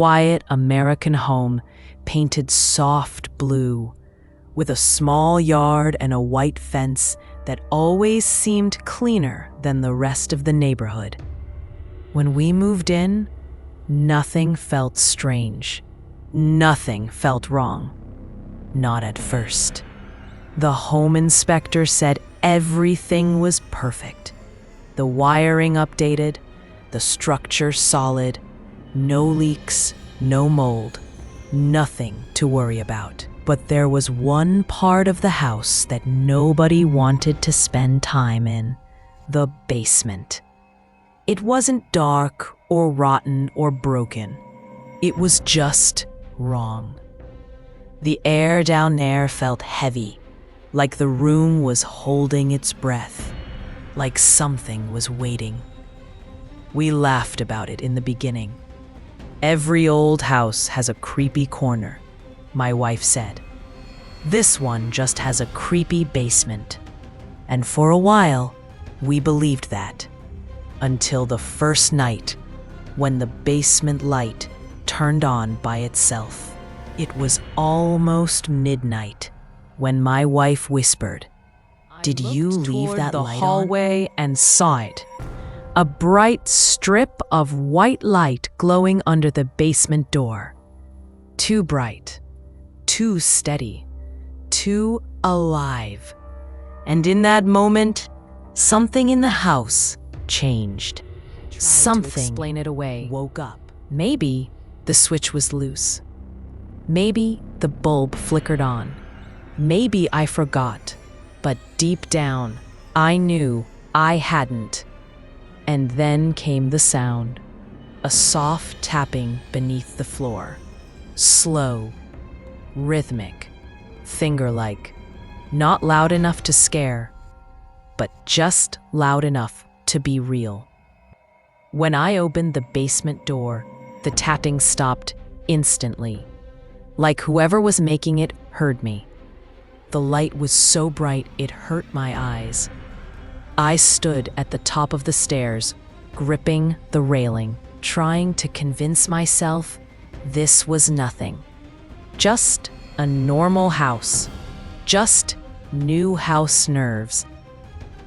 quiet American home painted soft blue, with a small yard and a white fence that always seemed cleaner than the rest of the neighborhood. When we moved in, nothing felt strange. Nothing felt wrong. Not at first. The home inspector said everything was perfect. The wiring updated, the structure solid, no leaks, no mold, nothing to worry about. But there was one part of the house that nobody wanted to spend time in: the basement. It wasn't dark or rotten or broken. It was just wrong. The air down there felt heavy, like the room was holding its breath, like something was waiting. We laughed about it in the beginning. Every old house has a creepy corner, my wife said. This one just has a creepy basement. And for a while, we believed that. Until the first night, when the basement light turned on by itself. It was almost midnight when my wife whispered, "Did you leave that light on?" The hallway and saw it. A bright strip of white light glowing under the basement door. Too bright, too steady, too alive. And in that moment, something in the house changed. Something to explain it away woke up. Maybe the switch was loose. Maybe the bulb flickered on. Maybe I forgot. But deep down, I knew I hadn't. And then came the sound. A soft tapping beneath the floor. Slow, rhythmic, finger-like. Not loud enough to scare, but just loud enough to be real. When I opened the basement door, the tapping stopped instantly. Like whoever was making it heard me. The light was so bright it hurt my eyes. I stood at the top of the stairs, gripping the railing, trying to convince myself this was nothing. Just a normal house. Just new house nerves.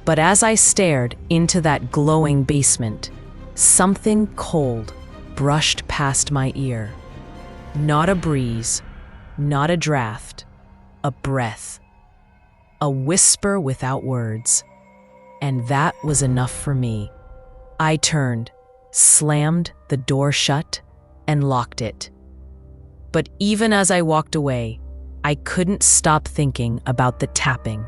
But as I stared into that glowing basement, something cold brushed past my ear. Not a breeze, not a draft, a breath. A whisper without words. And that was enough for me. I turned, slammed the door shut, and locked it. But even as I walked away, I couldn't stop thinking about the tapping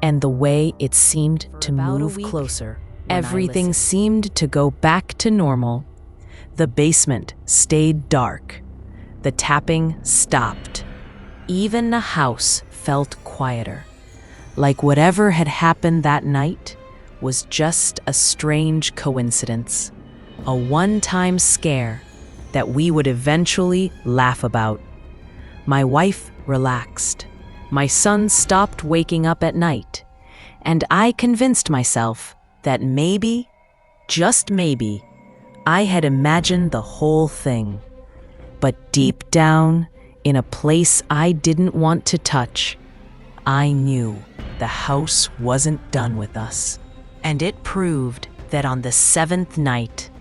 and the way it seemed to move closer. Everything seemed to go back to normal. The basement stayed dark. The tapping stopped. Even the house felt quieter, like whatever had happened that night was just a strange coincidence, a one-time scare that we would eventually laugh about. My wife relaxed. My son stopped waking up at night, and I convinced myself that maybe, just maybe, I had imagined the whole thing. But deep down, in a place I didn't want to touch, I knew the house wasn't done with us. And it proved that on the seventh night,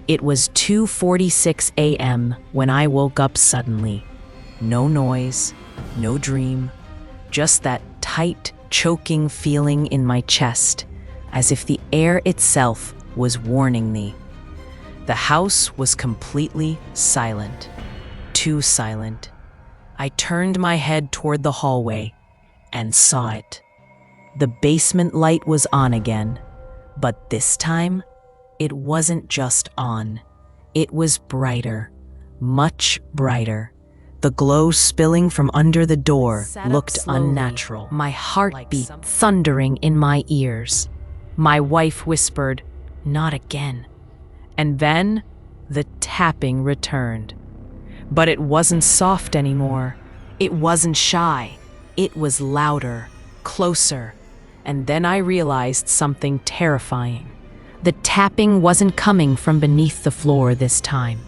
it was 2:46 a.m. when I woke up suddenly. No noise, no dream, just that tight, choking feeling in my chest, as if the air itself was warning me. The house was completely silent. Too silent. I turned my head toward the hallway and saw it. The basement light was on again, but this time, it wasn't just on. It was brighter, much brighter. The glow spilling from under the door looked unnatural. My heart beat thundering in my ears. My wife whispered, "Not again." And then the tapping returned. But it wasn't soft anymore. It wasn't shy. It was louder, closer. And then I realized something terrifying. The tapping wasn't coming from beneath the floor this time.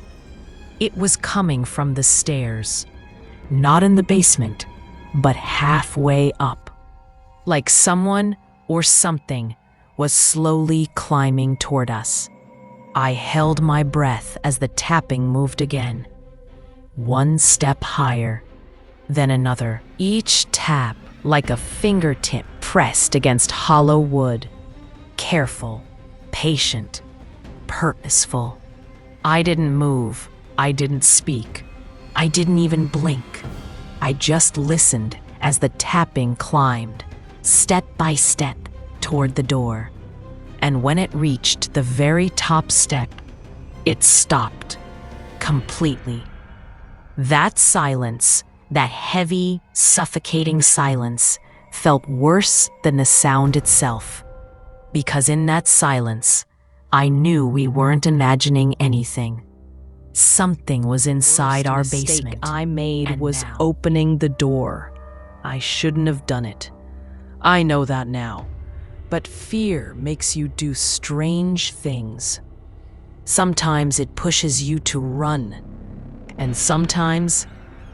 It was coming from the stairs, not in the basement, but halfway up. Like someone or something was slowly climbing toward us. I held my breath as the tapping moved again. One step higher, then another, each tap like a fingertip pressed against hollow wood. Careful, patient, purposeful. I didn't move. I didn't speak. I didn't even blink. I just listened as the tapping climbed, step by step, toward the door. And when it reached the very top step, it stopped completely. That silence, that heavy, suffocating silence, felt worse than the sound itself. Because in that silence, I knew we weren't imagining anything. Something was inside our basement. The mistake I made was opening the door. I shouldn't have done it. I know that now. But fear makes you do strange things. Sometimes it pushes you to run, and sometimes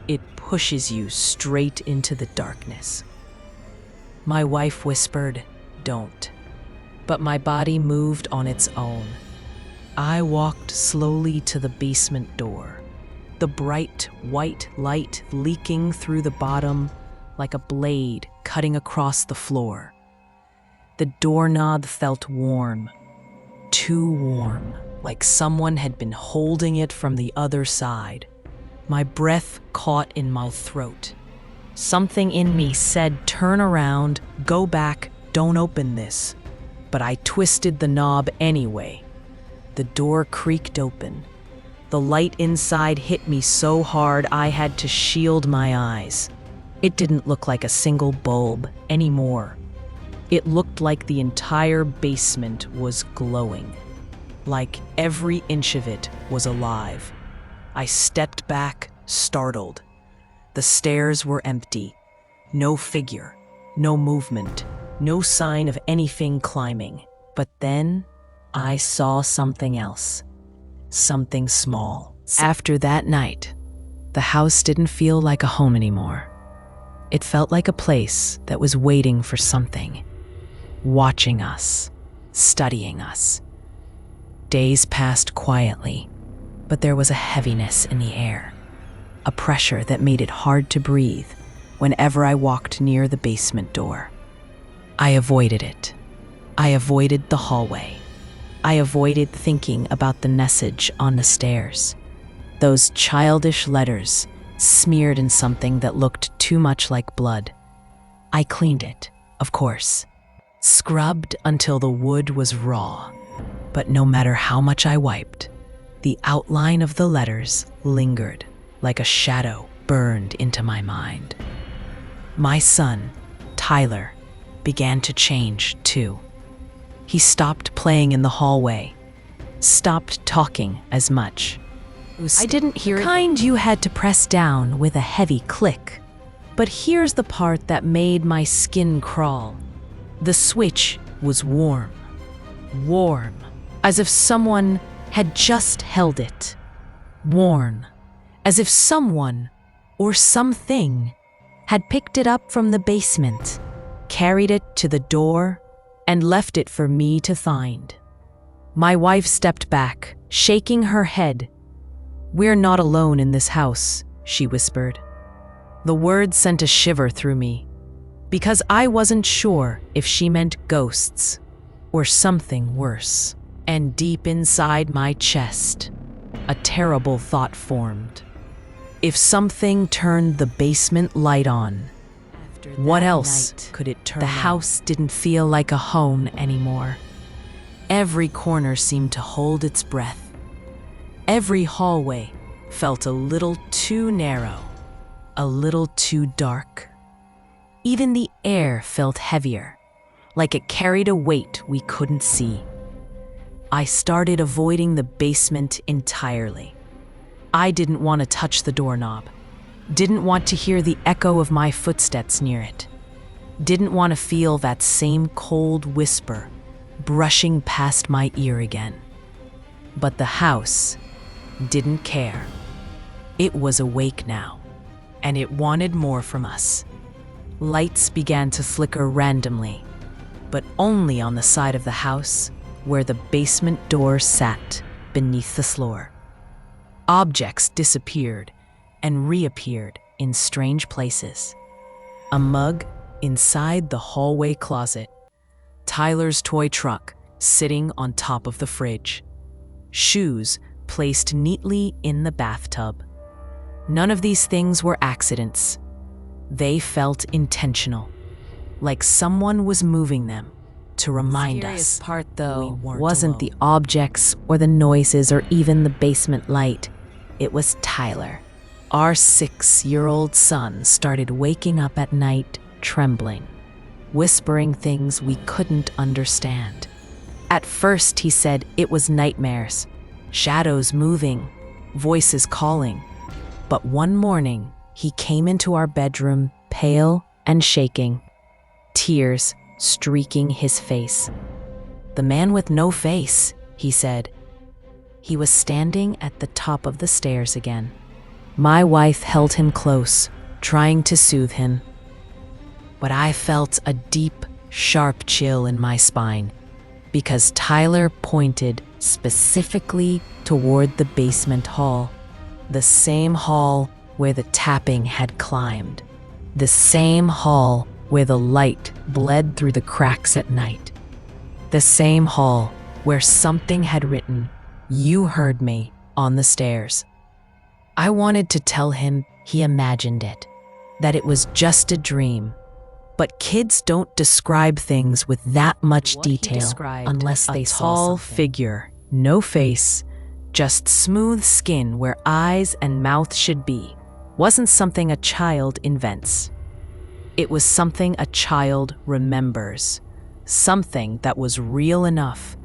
it pushes you straight into the darkness. My wife whispered, "Don't." But my body moved on its own. I walked slowly to the basement door, the bright white light leaking through the bottom like a blade cutting across the floor. The doorknob felt warm, too warm, like someone had been holding it from the other side. My breath caught in my throat. Something in me said, "Turn around, go back, don't open this." But I twisted the knob anyway. The door creaked open. The light inside hit me so hard I had to shield my eyes. It didn't look like a single bulb anymore. It looked like the entire basement was glowing, like every inch of it was alive. I stepped back, startled. The stairs were empty. No figure, no movement, no sign of anything climbing. But then I saw something else, something small. After that night, the house didn't feel like a home anymore. It felt like a place that was waiting for something, watching us, studying us. Days passed quietly, but there was a heaviness in the air, a pressure that made it hard to breathe whenever I walked near the basement door. I avoided it. I avoided the hallway. I avoided thinking about the message on the stairs. Those childish letters smeared in something that looked too much like blood. I cleaned it, of course, scrubbed until the wood was raw. But no matter how much I wiped, the outline of the letters lingered like a shadow burned into my mind. My son, Tyler, began to change too. He stopped playing in the hallway, stopped talking as much. I didn't hear it. Kind you had to press down with a heavy click. But here's the part that made my skin crawl. The switch was warm. Warm, as if someone had just held it. Warm, as if someone or something had picked it up from the basement, carried it to the door, and left it for me to find. My wife stepped back, shaking her head. "We're not alone in this house," she whispered. The words sent a shiver through me, because I wasn't sure if she meant ghosts or something worse. And deep inside my chest, a terrible thought formed. If something turned the basement light on, what else could it turn on? The house didn't feel like a home anymore. Every corner seemed to hold its breath. Every hallway felt a little too narrow, a little too dark. Even the air felt heavier, like it carried a weight we couldn't see. I started avoiding the basement entirely. I didn't want to touch the doorknob, didn't want to hear the echo of my footsteps near it, didn't want to feel that same cold whisper brushing past my ear again. But the house didn't care. It was awake now, and it wanted more from us. Lights began to flicker randomly, but only on the side of the house where the basement door sat beneath the floor. Objects disappeared and reappeared in strange places. A mug inside the hallway closet, Tyler's toy truck sitting on top of the fridge, shoes placed neatly in the bathtub. None of these things were accidents. They felt intentional, like someone was moving them to remind us. The part, though, Wasn't the objects or the noises or even the basement light. It was Tyler. Our 6-year-old son started waking up at night trembling, whispering things we couldn't understand. At first, he said it was nightmares, shadows moving, voices calling. But one morning, he came into our bedroom, pale and shaking, tears streaking his face. "The man with no face," he said. He was standing at the top of the stairs again. My wife held him close, trying to soothe him. But I felt a deep, sharp chill in my spine, because Tyler pointed specifically toward the basement hall, the same hall where the tapping had climbed, the same hall where the light bled through the cracks at night, the same hall where something had written, "You heard me," on the stairs. I wanted to tell him he imagined it, that it was just a dream. But kids don't describe things with that much detail unless they saw something. A tall figure, no face, just smooth skin where eyes and mouth should be, wasn't something a child invents. It was something a child remembers, something that was real enough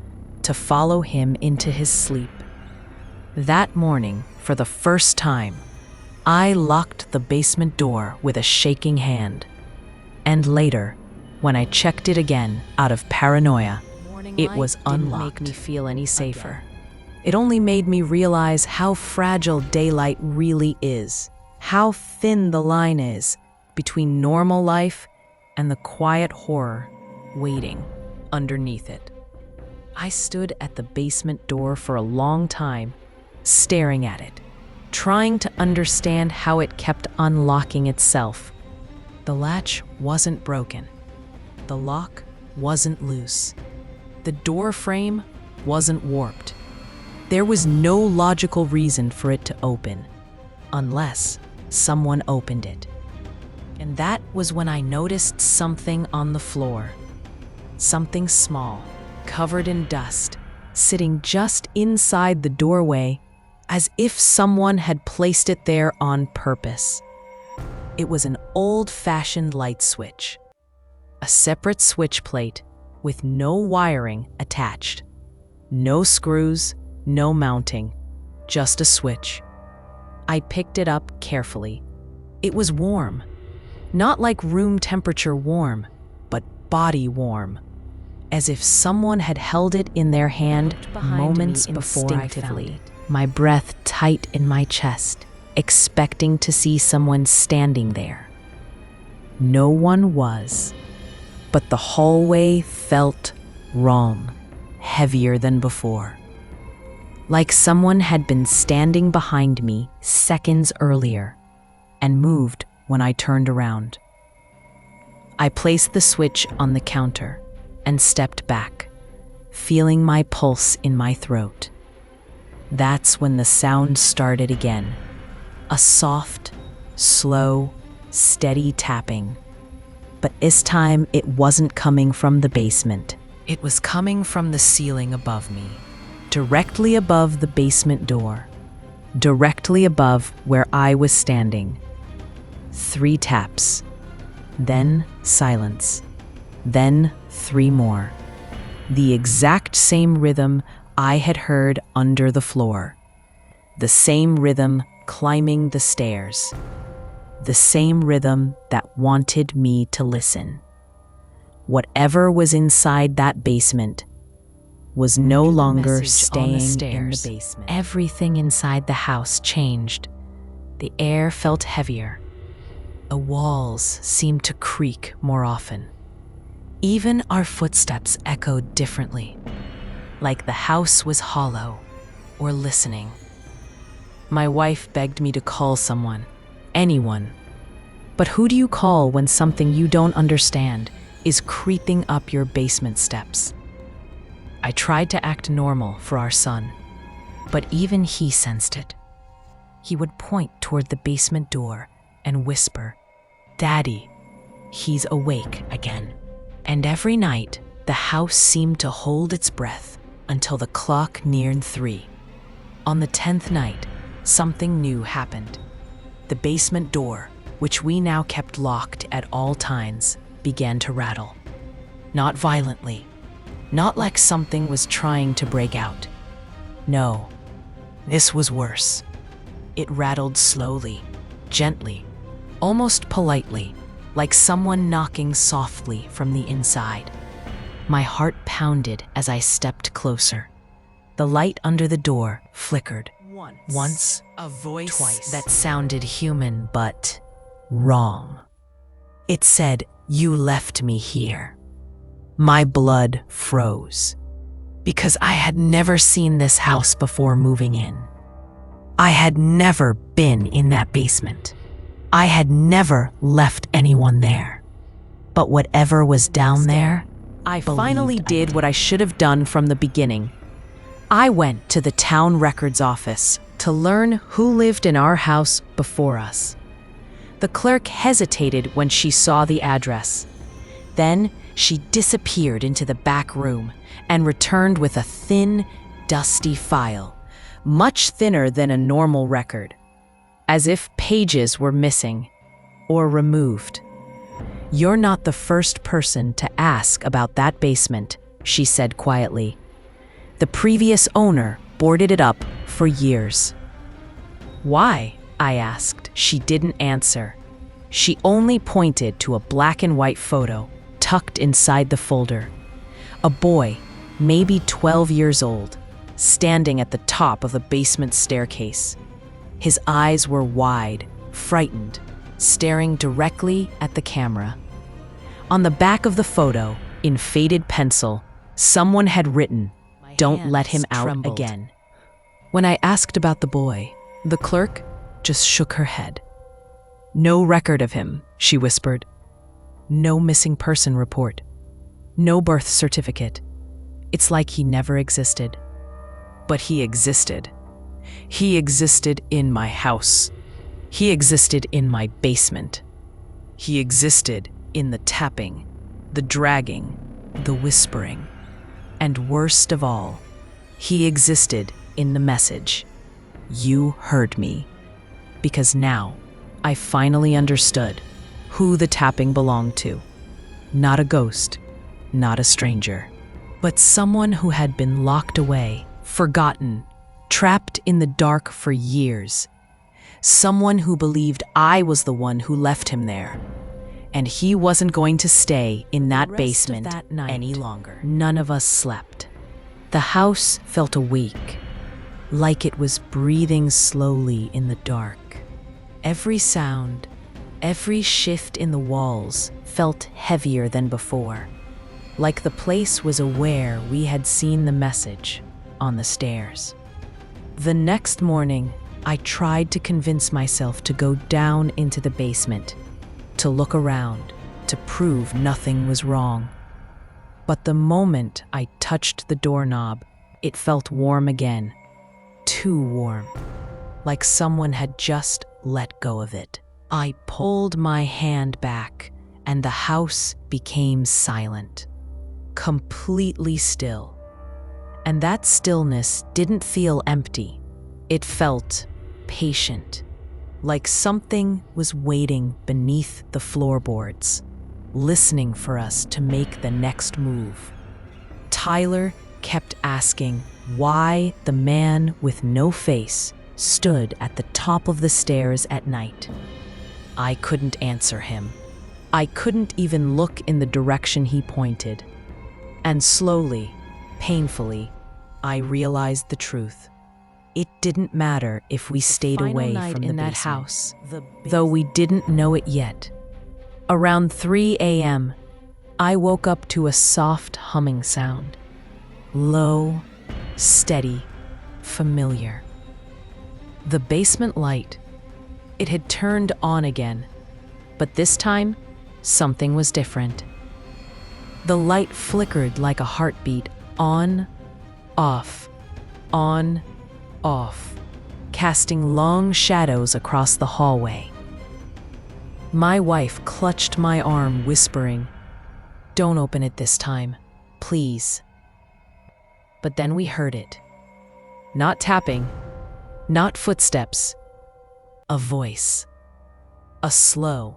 to follow him into his sleep. That morning, for the first time, I locked the basement door with a shaking hand. And later, when I checked it again out of paranoia, it was unlocked. Didn't make me feel any safer. It only made me realize how fragile daylight really is, how thin the line is between normal life and the quiet horror waiting underneath it. I stood at the basement door for a long time, staring at it, trying to understand how it kept unlocking itself. The latch wasn't broken. The lock wasn't loose. The door frame wasn't warped. There was no logical reason for it to open, unless someone opened it. And that was when I noticed something on the floor. Something small, covered in dust, sitting just inside the doorway, as if someone had placed it there on purpose. It was an old-fashioned light switch, a separate switch plate with no wiring attached. No screws, no mounting, just a switch. I picked it up carefully. It was warm, not like room temperature warm, but body warm, as if someone had held it in their hand moments before I found it. My breath tight in my chest, expecting to see someone standing there. No one was, but the hallway felt wrong, heavier than before. Like someone had been standing behind me seconds earlier and moved when I turned around. I placed the switch on the counter and stepped back, feeling my pulse in my throat. That's when the sound started again. A soft, slow, steady tapping. But this time it wasn't coming from the basement. It was coming from the ceiling above me, directly above the basement door, directly above where I was standing. 3 taps, then silence, then 3 more. The exact same rhythm I had heard under the floor. The same rhythm climbing the stairs. The same rhythm that wanted me to listen. Whatever was inside that basement was no longer staying in the basement. Everything inside the house changed. The air felt heavier. The walls seemed to creak more often. Even our footsteps echoed differently, like the house was hollow or listening. My wife begged me to call someone, anyone. But who do you call when something you don't understand is creeping up your basement steps? I tried to act normal for our son, but even he sensed it. He would point toward the basement door and whisper, "Daddy, he's awake again." And every night, the house seemed to hold its breath until the clock neared 3. On the 10th night, something new happened. The basement door, which we now kept locked at all times, began to rattle. Not violently, not like something was trying to break out. No, this was worse. It rattled slowly, gently, almost politely, like someone knocking softly from the inside. My heart pounded as I stepped closer. The light under the door flickered. Once, a voice twice. That sounded human, but wrong. It said, "You left me here." My blood froze, because I had never seen this house before moving in. I had never been in that basement. I had never left anyone there. But whatever was down there, I finally did what I should have done from the beginning. I went to the town records office to learn who lived in our house before us. The clerk hesitated when she saw the address. Then she disappeared into the back room and returned with a thin, dusty file, much thinner than a normal record, as if pages were missing or removed. "You're not the first person to ask about that basement," she said quietly. "The previous owner boarded it up for years." "Why?" I asked. She didn't answer. She only pointed to a black and white photo tucked inside the folder. A boy, maybe 12 years old, standing at the top of the basement staircase. His eyes were wide, frightened, staring directly at the camera. On the back of the photo, in faded pencil, someone had written, "Don't let him out again." When I asked about the boy, the clerk just shook her head. "No record of him," she whispered. "No missing person report. No birth certificate. It's like he never existed." But he existed. He existed in my house. He existed in my basement. He existed in the tapping, the dragging, the whispering. And worst of all, he existed in the message, "You heard me." Because now, I finally understood who the tapping belonged to. Not a ghost, not a stranger, but someone who had been locked away, forgotten, trapped in the dark for years. Someone who believed I was the one who left him there. And he wasn't going to stay in that basement any longer. None of us slept. The house felt awake, like it was breathing slowly in the dark. Every sound, every shift in the walls felt heavier than before, like the place was aware we had seen the message on the stairs. The next morning, I tried to convince myself to go down into the basement, to look around, to prove nothing was wrong. But the moment I touched the doorknob, it felt warm again. Too warm, like someone had just let go of it. I pulled my hand back, and the house became silent, completely still. And that stillness didn't feel empty. It felt patient, like something was waiting beneath the floorboards, listening for us to make the next move. Tyler kept asking why the man with no face stood at the top of the stairs at night. I couldn't answer him. I couldn't even look in the direction he pointed. And slowly, painfully, I realized the truth. It didn't matter if we stayed away from the basement, house, though we didn't know it yet. Around 3 a.m., I woke up to a soft humming sound. Low, steady, familiar. The basement light. It had turned on again, but this time, something was different. The light flickered like a heartbeat, on, off, casting long shadows across the hallway. My wife clutched my arm, whispering, "Don't open it this time, please." But then we heard it. Not tapping, not footsteps. A voice. A slow,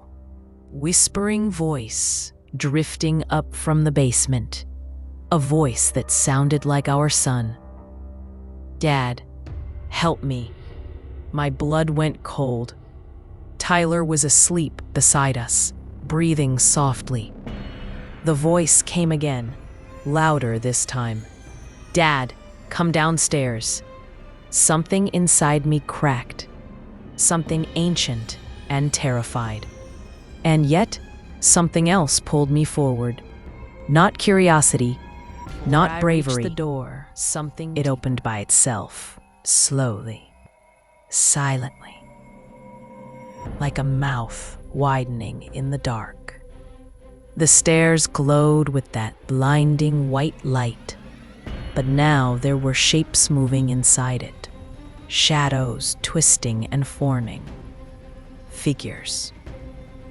whispering voice drifting up from the basement. A voice that sounded like our son. "Dad, help me." My blood went cold. Tyler was asleep beside us, breathing softly. The voice came again, louder this time. "Dad, come downstairs." Something inside me cracked. Something ancient and terrified. And yet, something else pulled me forward. Not curiosity, not bravery. The door, it opened by itself, slowly, silently, like a mouth widening in the dark. The stairs glowed with that blinding white light, but now there were shapes moving inside it, shadows twisting and forming, figures,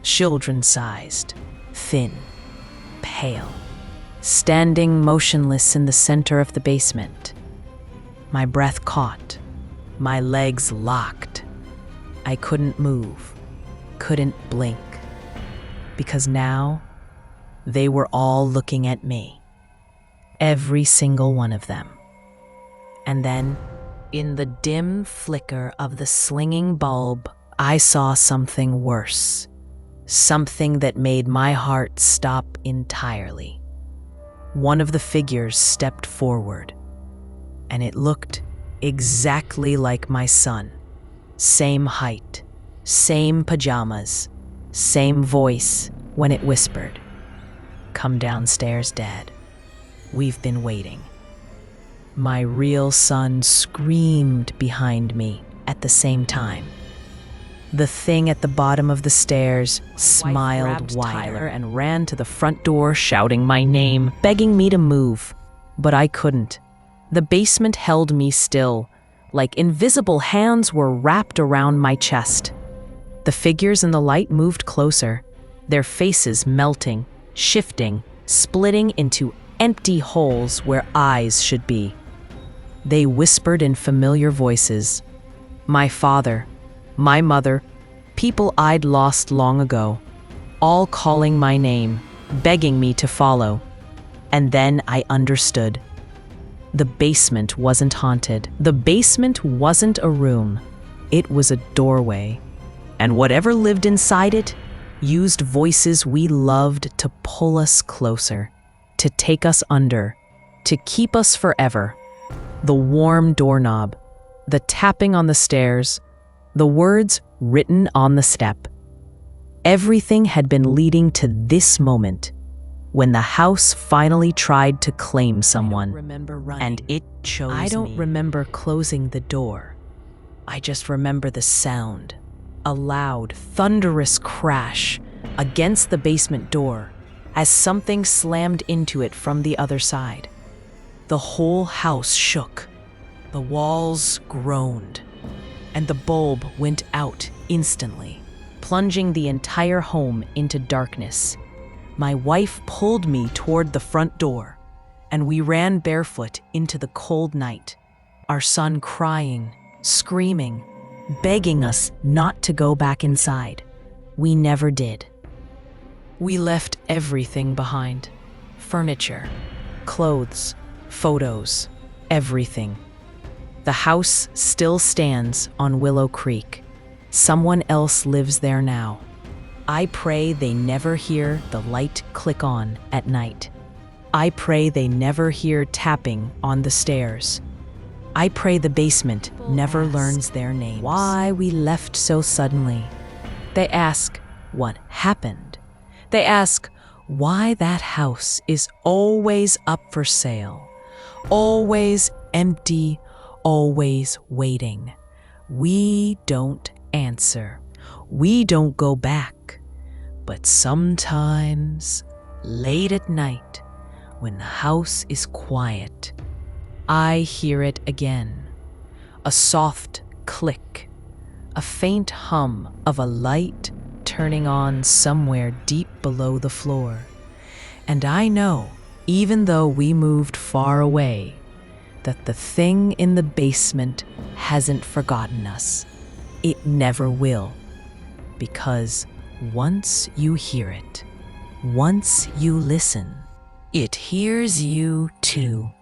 children-sized, thin, pale, standing motionless in the center of the basement. My breath caught, my legs locked. I couldn't move, couldn't blink, because now they were all looking at me, every single one of them. And then, in the dim flicker of the slinging bulb, I saw something worse, something that made my heart stop entirely. One of the figures stepped forward, and it looked exactly like my son. Same height, same pajamas, same voice when it whispered, "Come downstairs, Dad. We've been waiting." My real son screamed behind me at the same time. The thing at the bottom of the stairs smiled wider and ran to the front door, shouting my name, begging me to move. But I couldn't. The basement held me still, like invisible hands were wrapped around my chest. The figures in the light moved closer, their faces melting, shifting, splitting into empty holes where eyes should be. They whispered in familiar voices. My father, my mother, people I'd lost long ago, all calling my name, begging me to follow. And then I understood. The basement wasn't haunted. The basement wasn't a room. It was a doorway. And whatever lived inside it used voices we loved to pull us closer, to take us under, to keep us forever. The warm doorknob, the tapping on the stairs, the words written on the step. Everything had been leading to this moment, when the house finally tried to claim someone, and it chose me. I don't remember closing the door. I just remember the sound, a loud, thunderous crash against the basement door as something slammed into it from the other side. The whole house shook, the walls groaned, and the bulb went out instantly, plunging the entire home into darkness. My wife pulled me toward the front door, and we ran barefoot into the cold night, our son crying, screaming, begging us not to go back inside. We never did. We left everything behind. Furniture, clothes, photos, everything. The house still stands on Willow Creek. Someone else lives there now. I pray they never hear the light click on at night. I pray they never hear tapping on the stairs. I pray the basement never learns their names. Why we left so suddenly. They ask what happened. They ask why that house is always up for sale, always empty, always waiting. We don't answer. We don't go back. But sometimes, late at night, when the house is quiet, I hear it again. A soft click, a faint hum of a light turning on somewhere deep below the floor. And I know, even though we moved far away, that the thing in the basement hasn't forgotten us. It never will. Because once you hear it, once you listen, it hears you too.